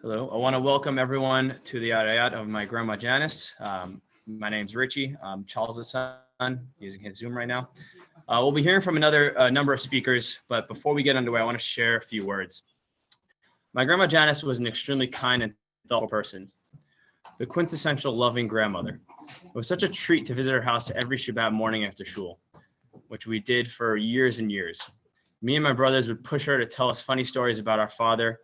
Hello, I want to welcome everyone to the Arayat of my grandma Janice. My name's Richie. I'm Charles' son, using his Zoom right now. We'll be hearing from another number of speakers, but before we get underway, I want to share a few words. My grandma Janice was an extremely kind and thoughtful person, the quintessential loving grandmother. It was such a treat to visit her house every Shabbat morning after shul, which we did for years and years. Me and my brothers would push her to tell us funny stories about our father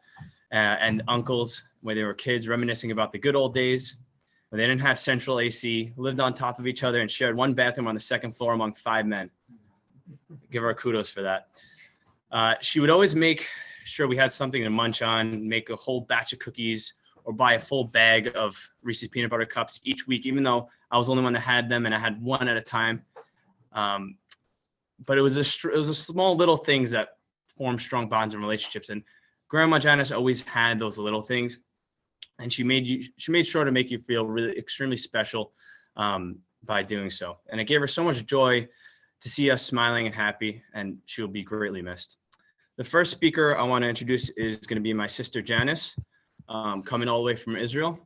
and uncles when they were kids, reminiscing about the good old days when they didn't have central AC, lived on top of each other, and shared one bathroom on the second floor among 5 men. Give her kudos for that. She would always make sure we had something to munch on, make a whole batch of cookies, or buy a full bag of Reese's peanut butter cups each week, even though I was the only one that had them and I had one at a time. But it was a small little things that form strong bonds and relationships. And Grandma Janice always had those little things, and she made sure to make you feel really extremely special by doing so. And it gave her so much joy to see us smiling and happy, and she will be greatly missed. The first speaker I want to introduce is going to be my sister Janice, coming all the way from Israel,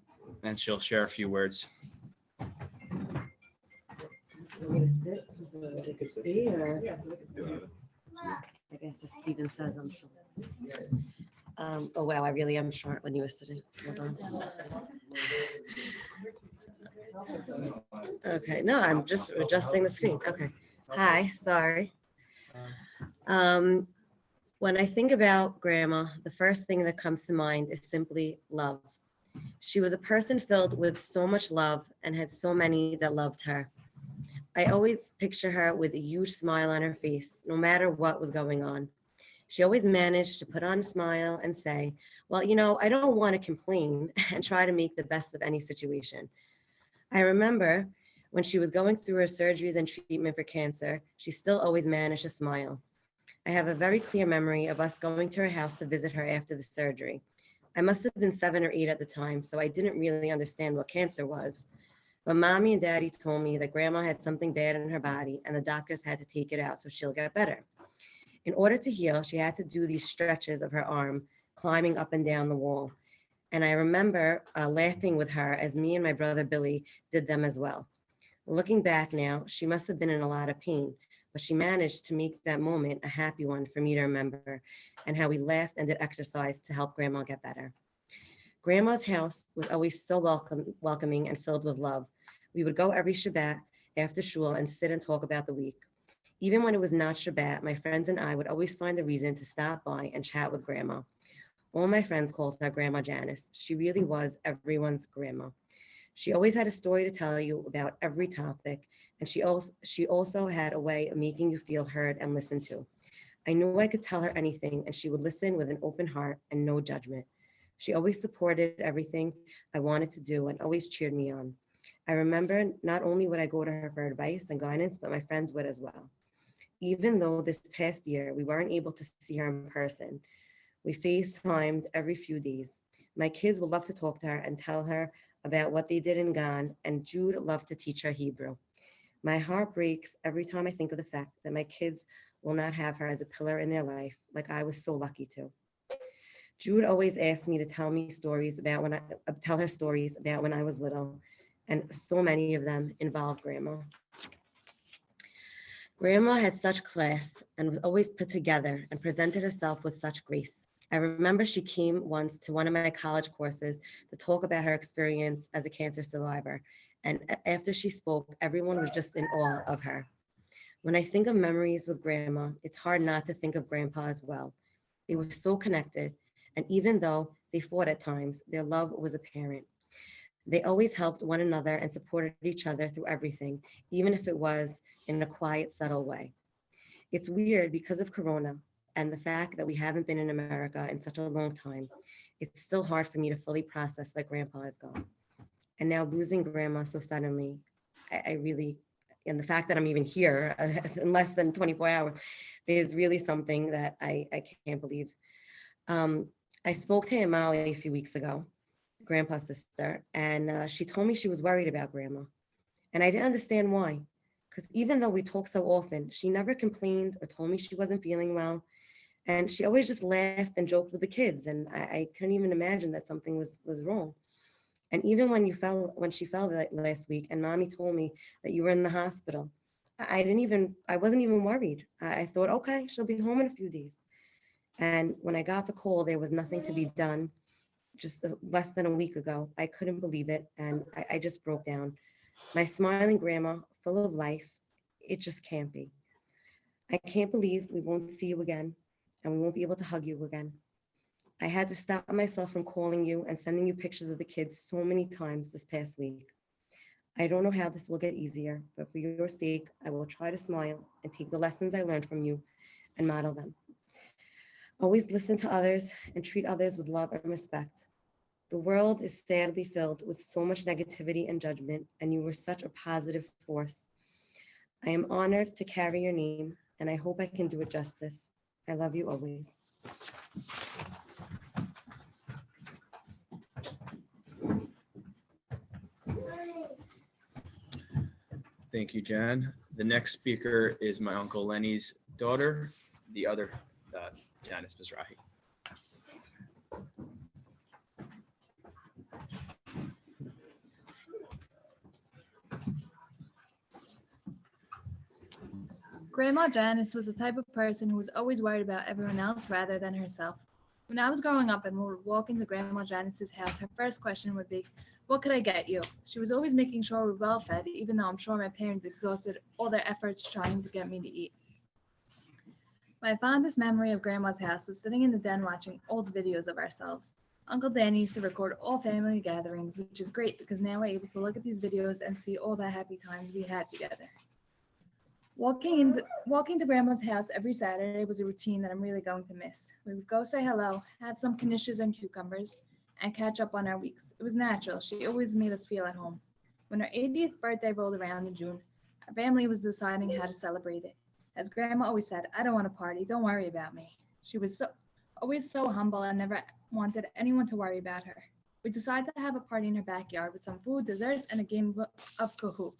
and she'll share a few words. Want me to sit so they could see, or I guess as Stephen says, I'm short. Oh wow, I really am short when you were sitting. Hold on. Okay, no, I'm just adjusting the screen. Okay. Hi, sorry. When I think about Grandma, the first thing that comes to mind is simply love. She was a person filled with so much love and had so many that loved her. I always picture her with a huge smile on her face, no matter what was going on. She always managed to put on a smile and say, well, you know, I don't want to complain, and try to make the best of any situation. I remember when she was going through her surgeries and treatment for cancer, she still always managed to smile. I have a very clear memory of us going to her house to visit her after the surgery. I must have been 7 or 8 at the time, so I didn't really understand what cancer was. But Mommy and Daddy told me that Grandma had something bad in her body and the doctors had to take it out so she'll get better. In order to heal, she had to do these stretches of her arm, climbing up and down the wall. And I remember laughing with her as me and my brother Billy did them as well. Looking back now, she must have been in a lot of pain, but she managed to make that moment a happy one for me to remember, and how we laughed and did exercise to help Grandma get better. Grandma's house was always so welcoming and filled with love. We would go every Shabbat after shul and sit and talk about the week. Even when it was not Shabbat, my friends and I would always find a reason to stop by and chat with Grandma. All my friends called her Grandma Janice. She really was everyone's grandma. She always had a story to tell you about every topic, and she also had a way of making you feel heard and listened to. I knew I could tell her anything, and she would listen with an open heart and no judgment. She always supported everything I wanted to do and always cheered me on. I remember not only would I go to her for advice and guidance, but my friends would as well. Even though this past year we weren't able to see her in person, we FaceTimed every few days. My kids would love to talk to her and tell her about what they did in Ghana, and Jude loved to teach her Hebrew. My heart breaks every time I think of the fact that my kids will not have her as a pillar in their life, like I was so lucky to. Jude always asked me to tell her stories about when I was little, and so many of them involved Grandma. Grandma had such class and was always put together and presented herself with such grace. I remember she came once to one of my college courses to talk about her experience as a cancer survivor. And after she spoke, everyone was just in awe of her. When I think of memories with Grandma, it's hard not to think of Grandpa as well. They were so connected, and even though they fought at times, their love was apparent. They always helped one another and supported each other through everything, even if it was in a quiet, subtle way. It's weird because of Corona and the fact that we haven't been in America in such a long time. It's still hard for me to fully process that Grandpa is gone. And now losing Grandma so suddenly, I really, and the fact that I'm even here in less than 24 hours is really something that I can't believe. I spoke to Amali a few weeks ago, Grandpa's sister, and she told me she was worried about Grandma. And I didn't understand why. Because even though we talk so often, she never complained or told me she wasn't feeling well. And she always just laughed and joked with the kids. And I couldn't even imagine that something was wrong. And even when she fell last week and mommy told me that you were in the hospital, I wasn't even worried. I thought, okay, she'll be home in a few days. And when I got the call, there was nothing to be done. Just less than a week ago, I couldn't believe it. And I just broke down. My smiling grandma, full of life, it just can't be. I can't believe we won't see you again and we won't be able to hug you again. I had to stop myself from calling you and sending you pictures of the kids so many times this past week. I don't know how this will get easier, but for your sake, I will try to smile and take the lessons I learned from you and model them. Always listen to others and treat others with love and respect. The world is sadly filled with so much negativity and judgment, and you were such a positive force. I am honored to carry your name, and I hope I can do it justice. I love you always. Thank you, Jan. The next speaker is my Uncle Lenny's daughter, the other Janice Mizrahi. Grandma Janice was the type of person who was always worried about everyone else rather than herself. When I was growing up and we would walk into Grandma Janice's house, her first question would be, "What could I get you?" She was always making sure we were well fed, even though I'm sure my parents exhausted all their efforts trying to get me to eat. My fondest memory of Grandma's house was sitting in the den watching old videos of ourselves. Uncle Danny used to record all family gatherings, which is great because now we're able to look at these videos and see all the happy times we had together. Walking to Grandma's house every Saturday was a routine that I'm really going to miss. We would go say hello, have some knishes and cucumbers, and catch up on our weeks. It was natural. She always made us feel at home. When her 80th birthday rolled around in June, our family was deciding how to celebrate it. As Grandma always said, "I don't want to party. Don't worry about me." She was always so humble and never wanted anyone to worry about her. We decided to have a party in her backyard with some food, desserts, and a game of Kahoot.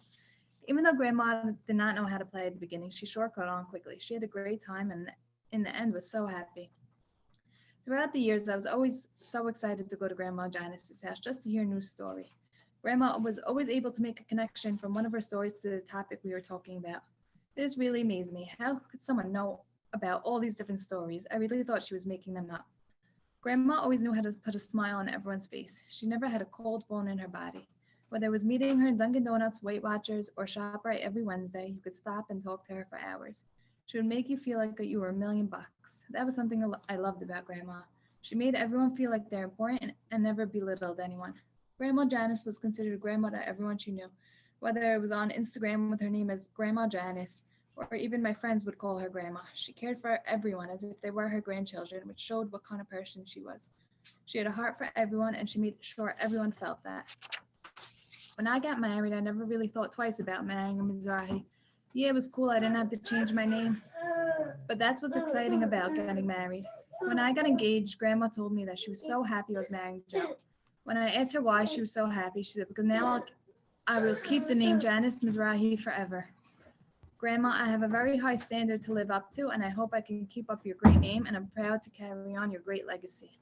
Even though Grandma did not know how to play at the beginning, she sure caught on quickly. She had a great time and in the end was so happy. Throughout the years, I was always so excited to go to Grandma Janice's house just to hear a new story. Grandma was always able to make a connection from one of her stories to the topic we were talking about. This really amazed me. How could someone know about all these different stories? I really thought she was making them up. Grandma always knew how to put a smile on everyone's face. She never had a cold bone in her body. Whether it was meeting her in Dunkin' Donuts, Weight Watchers, or ShopRite every Wednesday, you could stop and talk to her for hours. She would make you feel like you were $1,000,000. That was something I loved about Grandma. She made everyone feel like they're important and never belittled anyone. Grandma Janice was considered a grandma to everyone she knew, whether it was on Instagram with her name as Grandma Janice, or even my friends would call her Grandma. She cared for everyone as if they were her grandchildren, which showed what kind of person she was. She had a heart for everyone, and she made sure everyone felt that. When I got married, I never really thought twice about marrying a Mizrahi. Yeah, it was cool. I didn't have to change my name. But that's what's exciting about getting married. When I got engaged, Grandma told me that she was so happy I was marrying Joe. When I asked her why she was so happy, she said, "Because now I will keep the name Janice Mizrahi forever." Grandma, I have a very high standard to live up to, and I hope I can keep up your great name, and I'm proud to carry on your great legacy.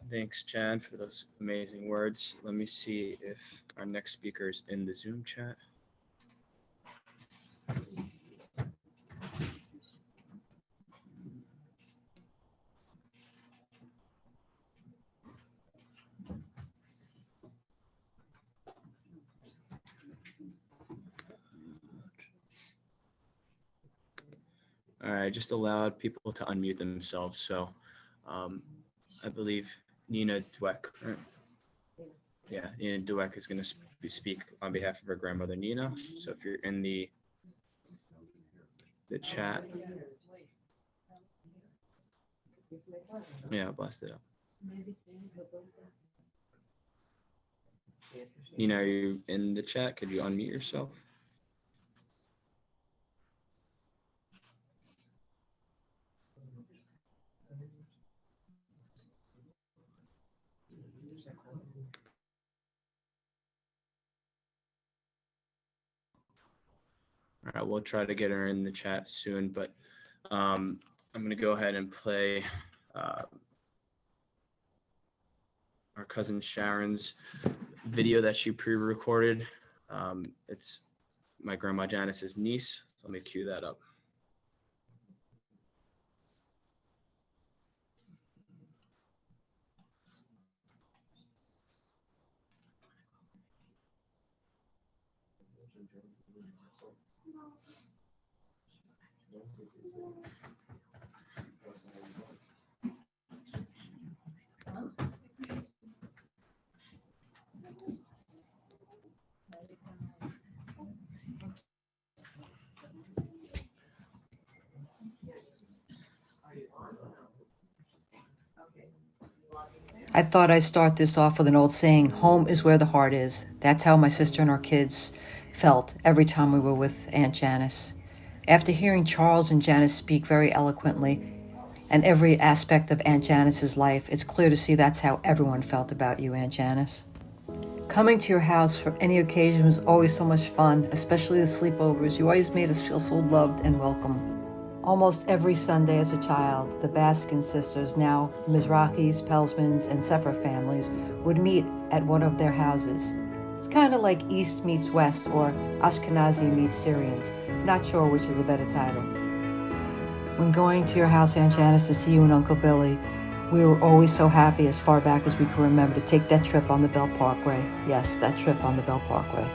Thanks, Jan, for those amazing words. Let me see if our next speaker is in the Zoom chat. All right, I just allowed people to unmute themselves. So I believe Nina Dweck, right? Yeah, Nina Dweck is going to speak on behalf of her grandmother, Nina. So if you're in the chat. Yeah, blast it up. Nina, are you in the chat? Could you unmute yourself? All right, we'll try to get her in the chat soon, but I'm going to go ahead and play our cousin Sharon's video that she pre-recorded. It's my grandma Janice's niece. So let me cue that up. I thought I'd start this off with an old saying, home is where the heart is. That's how my sister and our kids felt every time we were with Aunt Janice. After hearing Charles and Janice speak very eloquently and every aspect of Aunt Janice's life, it's clear to see that's how everyone felt about you, Aunt Janice. Coming to your house for any occasion was always so much fun, especially the sleepovers. You always made us feel so loved and welcome. Almost every Sunday as a child, the Baskin sisters, now Mizrahis, Pelsmans, and Sefer families, would meet at one of their houses. It's kind of like East meets West or Ashkenazi meets Syrians. Not sure which is a better title. When going to your house, Aunt Janice, to see you and Uncle Billy, we were always so happy as far back as we can remember to take that trip on the Bell Parkway. Yes, that trip on the Bell Parkway.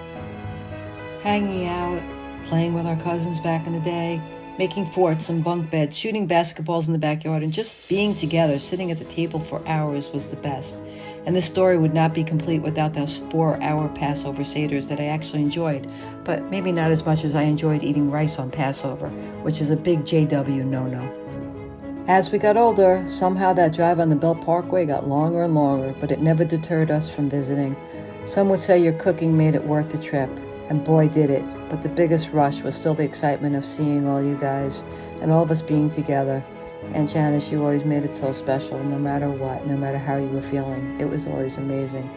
Hanging out, playing with our cousins back in the day, making forts and bunk beds, shooting basketballs in the backyard, and just being together, sitting at the table for hours was the best. And this story would not be complete without those 4-hour Passover Seders that I actually enjoyed, but maybe not as much as I enjoyed eating rice on Passover, which is a big JW no-no. As we got older, somehow that drive on the Bell Parkway got longer and longer, but it never deterred us from visiting. Some would say your cooking made it worth the trip, and boy did it, but the biggest rush was still the excitement of seeing all you guys and all of us being together. And Janice, you always made it so special, no matter what, no matter how you were feeling. It was always amazing.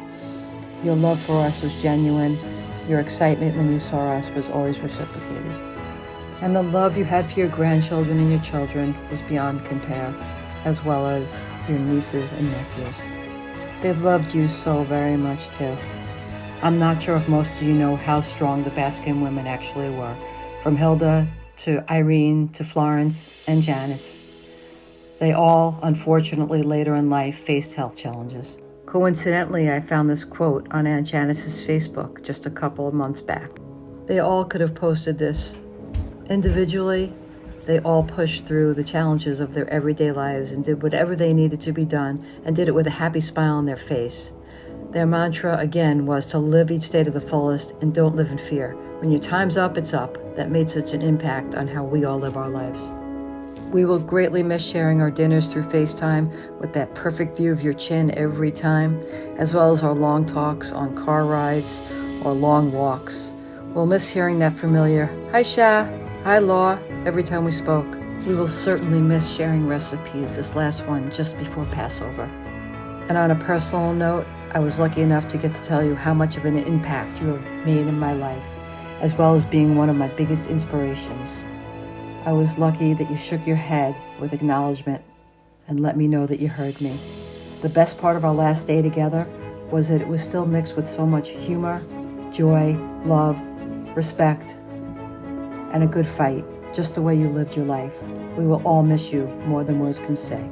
Your love for us was genuine. Your excitement when you saw us was always reciprocated. And the love you had for your grandchildren and your children was beyond compare, as well as your nieces and nephews. They loved you so very much too. I'm not sure if most of you know how strong the Baskin women actually were, from Hilda to Irene to Florence and Janice. They all, unfortunately, later in life faced health challenges. Coincidentally, I found this quote on Aunt Janice's Facebook just a couple of months back. They all could have posted this. Individually, they all pushed through the challenges of their everyday lives and did whatever they needed to be done and did it with a happy smile on their face. Their mantra, again, was to live each day to the fullest and don't live in fear. When your time's up, it's up. That made such an impact on how we all live our lives. We will greatly miss sharing our dinners through FaceTime with that perfect view of your chin every time, as well as our long talks on car rides or long walks. We'll miss hearing that familiar, "Hi Sha, hi Law," every time we spoke. We will certainly miss sharing recipes, this last one just before Passover. And on a personal note, I was lucky enough to get to tell you how much of an impact you have made in my life, as well as being one of my biggest inspirations. I was lucky that you shook your head with acknowledgement and let me know that you heard me. The best part of our last day together was that it was still mixed with so much humor, joy, love, respect, and a good fight, just the way you lived your life. We will all miss you more than words can say.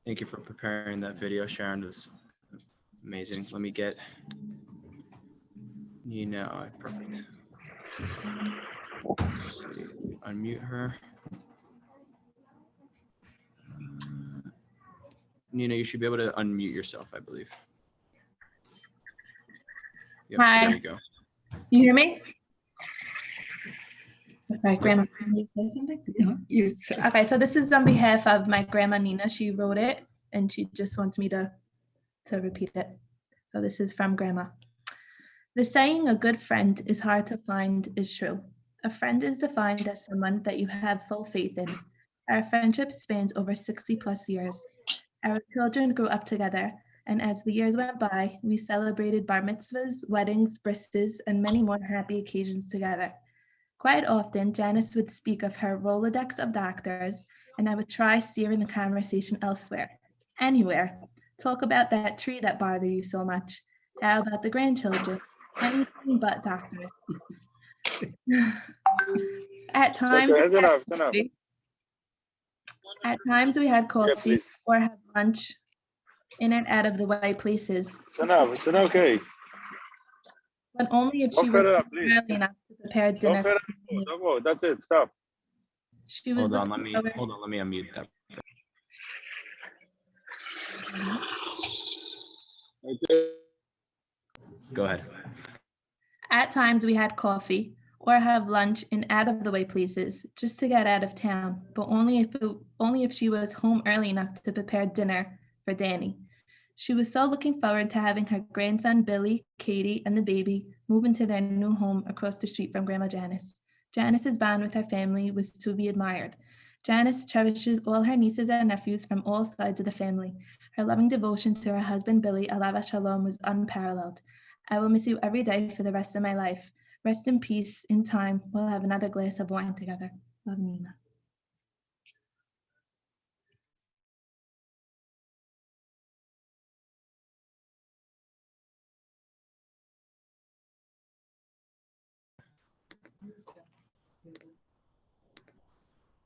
Thank you for preparing that video, Sharon. It was amazing. Let me get Nina. All right, perfect. Let's see. Unmute her. Nina, you should be able to unmute yourself, I believe. Yep, Hi. there you go. You hear me? Okay, Grandma, can you say something? Okay, so this is on behalf of my grandma Nina. She wrote it and she just wants me to repeat it. So this is from Grandma. The saying a good friend is hard to find is true. A friend is defined as someone that you have full faith in. Our friendship spans over 60 plus years. Our children grew up together, and as the years went by, we celebrated bar mitzvahs, weddings, brises, and many more happy occasions together. Quite often, Janice would speak of her Rolodex of doctors, and I would try steering the conversation elsewhere. Anywhere. Talk about that tree that bothered you so much. How about the grandchildren? Anything but doctors. At times, Okay, it's enough. It's enough. at times we had Yeah, coffee please. or had lunch in and out of the right places, It's enough. It's enough. Okay. but only if Don't she set was it up, please. early enough to prepare Don't dinner. set it up. Don't go. That's it. Stop. She was Hold on, let looking me forward- unmute that. Okay. Go ahead. At times we had coffee or have lunch in out of the way places just to get out of town, but only if she was home early enough to prepare dinner for Danny. She was so looking forward to having her grandson Billy, Katie, and the baby move into their new home across the street from Grandma Janice. Janice's bond with her family was to be admired. Janice cherishes all her nieces and nephews from all sides of the family. Her loving devotion to her husband Billy, alav shalom, was unparalleled. I will miss you every day for the rest of my life. Rest in peace. In time, we'll have another glass of wine together. Love, Nina.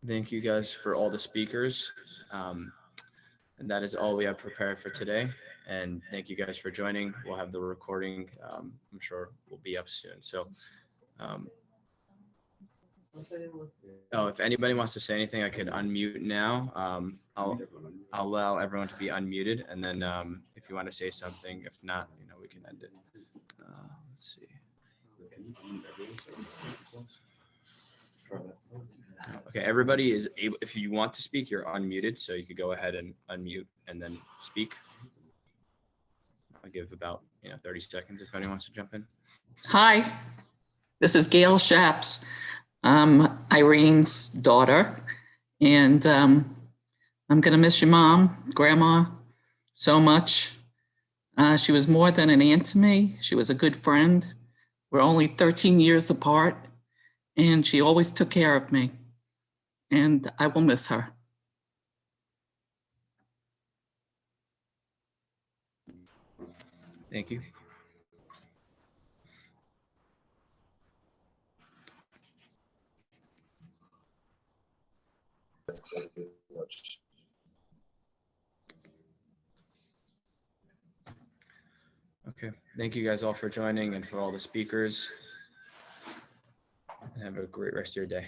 Thank you guys for all the speakers. And that is all we have prepared for today. And thank you guys for joining. We'll have the recording. I'm sure will be up soon. So, if anybody wants to say anything, I could unmute now. I'll allow everyone to be unmuted, and then if you want to say something, if not, we can end it. Let's see. Okay, everybody is able. If you want to speak, you're unmuted, so you could go ahead and unmute and then speak. I'll give about 30 seconds if anyone wants to jump in. Hi, this is Gail Shaps. I'm Irene's daughter, and I'm gonna miss your mom, Grandma, so much. She was more than an aunt to me. She was a good friend. We're only 13 years apart, and she always took care of me, and I will miss her. Thank you. Okay, thank you guys all for joining and for all the speakers. And have a great rest of your day.